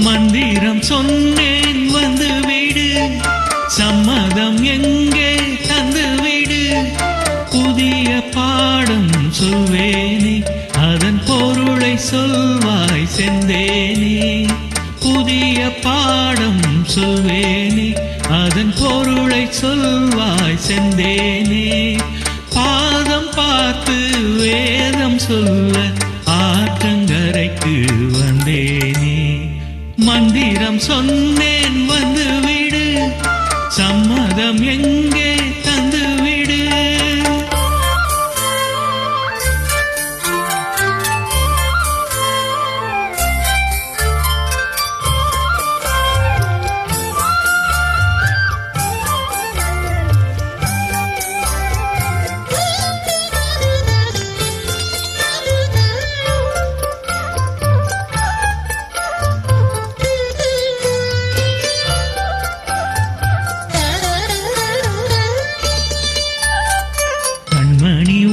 மந்திரம் சொன்னேன் வந்து விடு, சம்மதம் எங்கே தந்து விடு. புதிய பாடம் சொல்வேனே, அதன் பொருளை சொல்வாய் செந்தேனே. புதிய பாடம் சொல்வேனே, அதன் பொருளை சொல்வாய் செந்தேனே. பாதம் பார்த்து வேதம் சொல்ல ஆற்றங்கரைக்கு வந்தேனே. மந்திரம் சொன்னேன் வந்து விடு, சம்மதம் எங்கே தந்து விடு.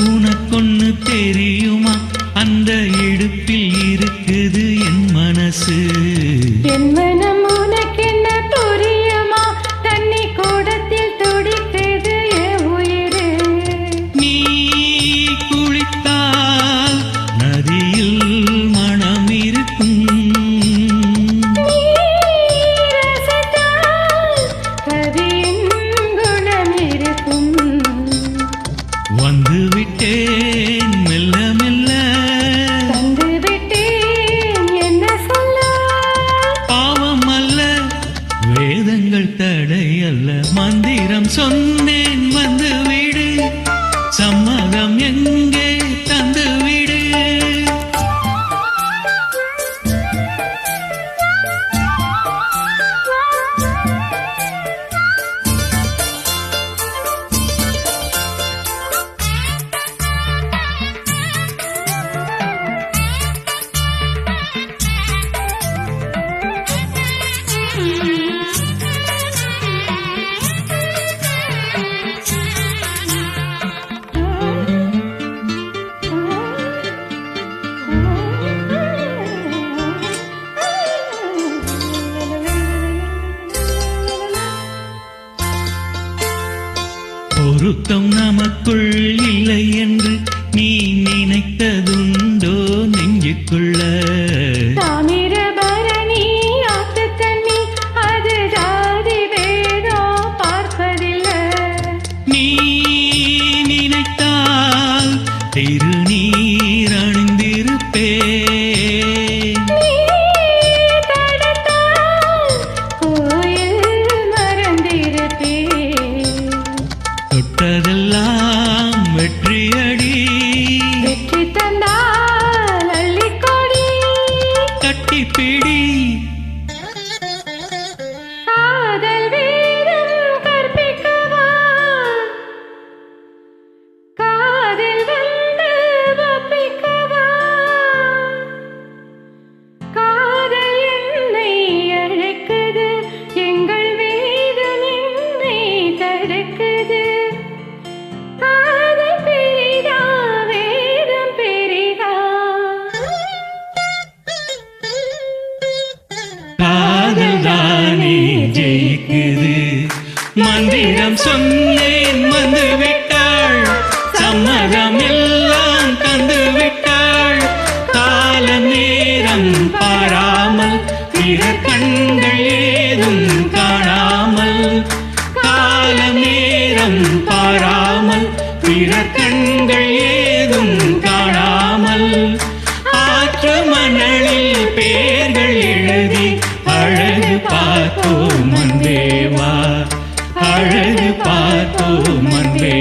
உனக்கொன்னு தெரியுமா, அந்த இடுப்பில் இருக்குது என் மனசு. என் மனம் உனக்கென்ன புரியுமா, தண்ணி கூடத்தில் துடிக்குது என் உயிரு. நீ குளித்தால் நதியில் மனம் இருக்கும், கதியின் குணம் இருக்கும். வந்து விட்டேன் மெல்ல மெல்ல, தந்து விட்டேன் என்ன சொல்ல. பாவம் அல்ல வேதங்கள் தடை அல்ல. மந்திரம் சொன்னேன் வந்து விடு, சம்மதம் எங்கே தந்து விடு. பொருத்தம் நமக்குள் இல்லை என்று நீ நினைத்ததுண்டோ நெஞ்சுக்குள்ள? தாமிரபரணி ஆத்து தண்ணி, அது ஜாதி வேதம் பார்ப்பதில்லை. நீ நினைத்தால் திருநீர் அணிந்திருப்பே, தொட்டதெல்லாம் வெற்றியடி. வெற்றி தந்தால் அள்ளிக்கொடி, கட்டிப்பிடி. காதல் வீரம் கற்பிக்கவா, காதல் வந்து ஒப்பிக்கவா. காதல் என்னை அழைக்குது, எங்கள் வேதம் என்னை தடுக்குது. காதல் பெரிதா வேதம் பெரிதா, காதல் தானே ஜெயிக்குது. மந்திரம் சொன்னேன் வந்து விட்டாள், சம்மதம் எல்லாம் தந்து விட்டாள். காலம் நேரம் பாராமல் பிற கண்கள் ஏதும் காணாமல், காலம் நேரம் பாராமல் பிற கண்கள் ஏதும் காணாமல். ஆற்று மணலில் பேர்கள் எழுதி அழகு பார்த்தோம் அன்பேவா, அழகு பார்த்தோம் அன்பே.